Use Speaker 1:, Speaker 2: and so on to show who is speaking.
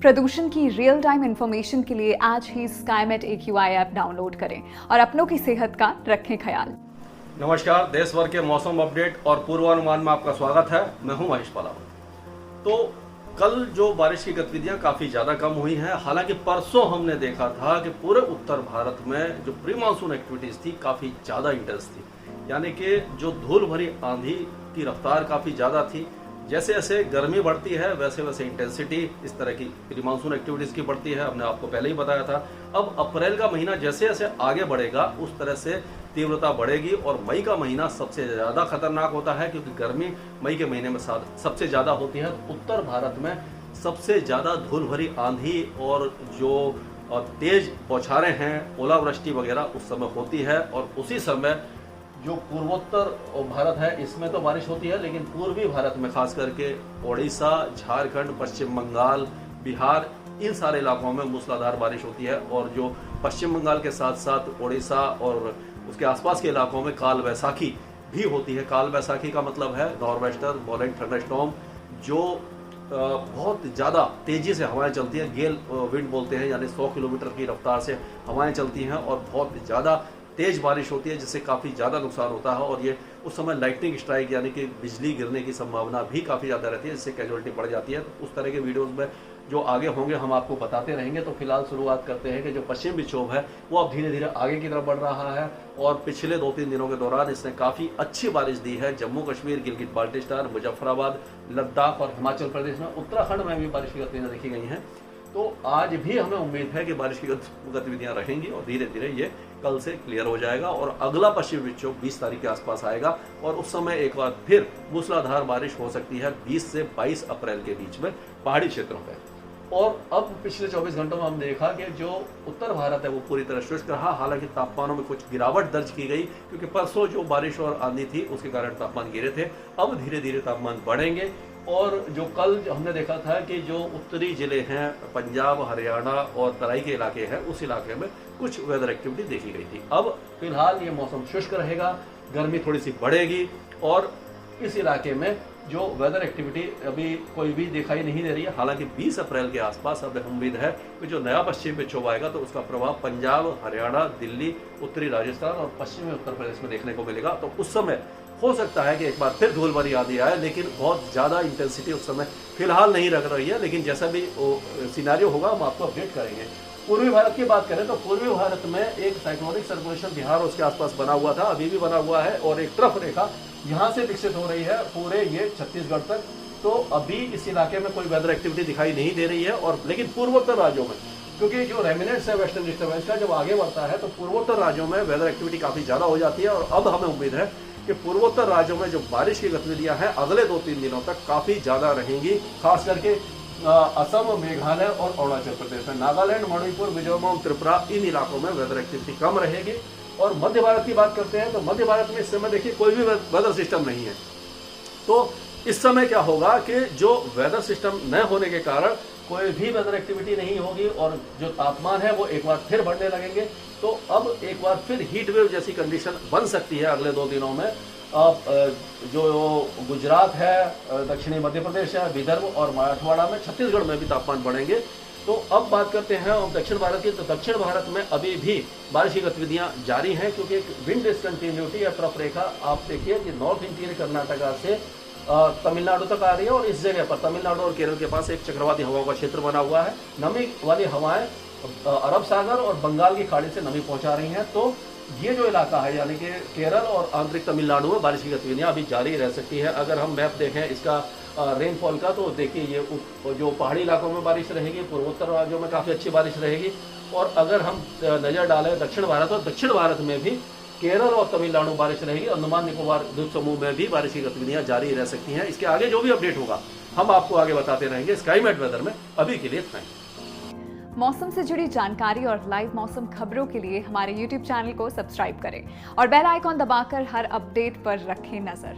Speaker 1: प्रदूषण की real time information के लिए आज ही स्काईमेट AQI ऐप डाउनलोड करें और अपनों की सेहत का रखें ख्याल।
Speaker 2: नमस्कार, देश भर के मौसम अपडेट और पूर्वानुमान में आपका स्वागत है। मैं हूं महेश पलावत। तो कल जो बारिश की गतिविधियां काफी ज्यादा कम हुई हैं। हालांकि परसों हमने देखा था कि पूरे उत्तर भारत में जो प्री मानसून एक्टिविटीज थी काफी ज्यादा इंटेंस थी, यानी कि जो धूल भरी आंधी की रफ्तार काफी ज्यादा थी। जैसे जैसे गर्मी बढ़ती है वैसे वैसे इंटेंसिटी इस तरह की प्री मानसून एक्टिविटीज की बढ़ती है। हमने आपको पहले ही बताया था। अब अप्रैल का महीना जैसे जैसे आगे बढ़ेगा उस तरह से तीव्रता बढ़ेगी और मई का महीना सबसे ज्यादा खतरनाक होता है, क्योंकि गर्मी मई के महीने में सबसे ज्यादा होती है। उत्तर भारत में सबसे ज्यादा धूल भरी आंधी और जो तेज बौछारें हैं, ओलावृष्टि वगैरह उस समय होती है। और उसी समय जो पूर्वोत्तर भारत है इसमें तो बारिश होती है, लेकिन पूर्वी भारत में खास करके ओडिशा, झारखंड, पश्चिम बंगाल, बिहार, इन सारे इलाकों में मूसलाधार बारिश होती है। और जो पश्चिम बंगाल के साथ साथ ओडिशा और उसके आसपास के इलाकों में काल वैसाखी भी होती है। काल वैसाखी का मतलब है नॉर्वेस्टर वॉलेंट थंडरस्टॉर्म, जो बहुत ज़्यादा तेज़ी से हवाएं चलती हैं। गेल विंड बोलते हैं, यानी 100 किलोमीटर की रफ्तार से हवाएं चलती हैं और बहुत ज़्यादा तेज बारिश होती है, जिससे काफ़ी ज़्यादा नुकसान होता है। और ये उस समय लाइटनिंग स्ट्राइक यानी कि बिजली गिरने की संभावना भी काफ़ी ज़्यादा रहती है, जिससे कैजुअलिटी बढ़ जाती है। तो उस तरह के वीडियोस में जो आगे होंगे हम आपको बताते रहेंगे। तो फिलहाल शुरुआत करते हैं कि जो पश्चिम विक्षोभ है वो अब धीरे धीरे आगे की तरफ बढ़ रहा है और पिछले 2-3 दिनों के दौरान इसने काफ़ी अच्छी बारिश दी है। जम्मू कश्मीर, गिलगित बाल्टिस्तान, मुजफ्फराबाद, लद्दाख और हिमाचल प्रदेश में, उत्तराखंड में भी बारिश की गतिविधियाँ देखी गई हैं। तो आज भी हमें उम्मीद है कि बारिश की गतिविधियां रहेंगी और धीरे धीरे ये कल से क्लियर हो जाएगा और अगला पश्चिमी विक्षोभ 20 तारीख के आसपास आएगा और उस समय एक बार फिर मूसलाधार बारिश हो सकती है 20 से 22 अप्रैल के बीच में पहाड़ी क्षेत्रों पर। और अब पिछले 24 घंटों में हमने देखा कि जो उत्तर भारत है वो पूरी तरह शुष्क रहा। हालांकि तापमानों में कुछ गिरावट दर्ज की गई, क्योंकि परसों जो बारिश और आंधी थी उसके कारण तापमान गिरे थे। अब धीरे धीरे तापमान बढ़ेंगे और जो कल हमने देखा था कि जो उत्तरी जिले हैं, पंजाब, हरियाणा और तराई के इलाके हैं, उस इलाके में कुछ वेदर एक्टिविटी देखी गई थी। अब फिलहाल ये मौसम शुष्क रहेगा, गर्मी थोड़ी सी बढ़ेगी और इस इलाके में जो वेदर एक्टिविटी अभी कोई भी दिखाई नहीं दे रही है। हालांकि 20 अप्रैल के आसपास अब उम्मीद है कि जो नया पश्चिमी विक्षोभ आएगा तो उसका प्रभाव पंजाब, हरियाणा, दिल्ली, उत्तरी राजस्थान और पश्चिमी उत्तर प्रदेश में देखने को मिलेगा। तो उस समय हो सकता है कि एक बार फिर धूल भरी आंधी आए, लेकिन बहुत ज़्यादा इंटेंसिटी उस समय फिलहाल नहीं रख रही है। लेकिन जैसा भी सिनेरियो होगा हम आपको अपडेट करेंगे। पूर्वी भारत की बात करें तो पूर्वी भारत में एक साइक्लोनिक सर्कुलेशन बिहार और उसके आसपास बना हुआ था, अभी भी बना हुआ है और एक तरफ रेखा यहाँ से विकसित हो रही है पूरे ये छत्तीसगढ़ तक। तो अभी इस इलाके में कोई वेदर एक्टिविटी दिखाई नहीं दे रही है। और लेकिन पूर्वोत्तर राज्यों में, क्योंकि जो रेमिनेंट्स है वेस्टर्न डिस्टर्बेंस का जब आगे बढ़ता है तो पूर्वोत्तर राज्यों में वेदर एक्टिविटी काफ़ी ज़्यादा हो जाती है। और अब हमें उम्मीद है कि पूर्वोत्तर राज्यों में जो बारिश की गतिविधियां हैं अगले 2-3 दिनों तक काफ़ी ज़्यादा रहेंगी, खास करके असम, मेघालय और अरुणाचल प्रदेश में। नागालैंड, मणिपुर, मिजोरम, त्रिपुरा, इन इलाकों में वेदर एक्टिविटी कम रहेगी। और मध्य भारत की बात करते हैं तो मध्य भारत में इस समय देखिए कोई भी वेदर सिस्टम नहीं है। तो इस समय क्या होगा कि जो वेदर सिस्टम न होने के कारण कोई भी वेदर एक्टिविटी नहीं होगी और जो तापमान है वो एक बार फिर बढ़ने लगेंगे। तो अब एक बार फिर हीट वेव जैसी कंडीशन बन सकती है अगले 2 दिनों में। अब जो गुजरात है, दक्षिणी मध्य प्रदेश है, विदर्भ और मराठवाड़ा में, छत्तीसगढ़ में भी तापमान बढ़ेंगे। तो अब बात करते हैं हम दक्षिण भारत की। तो दक्षिण भारत में अभी भी बारिश की गतिविधियां जारी हैं, क्योंकि एक विंड डिसकंटिन्यूटी या तरफ रेखा आप देखिए कि नॉर्थ इंटीरियर कर्नाटका से तमिलनाडु तक आ रही है और इस जगह पर तमिलनाडु और केरल के पास एक चक्रवाती हवाओं का क्षेत्र बना हुआ है। नमी वाली हवाएं अरब सागर और बंगाल की खाड़ी से नमी पहुंचा रही हैं। तो ये जो इलाका है यानी कि केरल और आंतरिक तमिलनाडु में बारिश की गतिविधियां अभी जारी रह सकती है। अगर हम मैप देखें इसका रेनफॉल का तो देखिए ये जो पहाड़ी इलाकों में बारिश रहेगी, पूर्वोत्तर राज्यों में काफ़ी अच्छी बारिश रहेगी। और अगर हम नज़र डालें दक्षिण भारत, और दक्षिण भारत में भी केरल और तमिलनाडु बारिश रहेगी। अंडमान निकोबार द्वीप समूह में भी बारिश की गतिविधियां जारी रह सकती हैं। इसके आगे जो भी अपडेट होगा हम आपको आगे बताते रहेंगे स्काईमेट वेदर में। अभी के लिए इतना ही।
Speaker 1: मौसम से जुड़ी जानकारी और लाइव मौसम खबरों के लिए हमारे YouTube चैनल को सब्सक्राइब करें और बेल आइकॉन दबाकर हर अपडेट पर रखें नजर।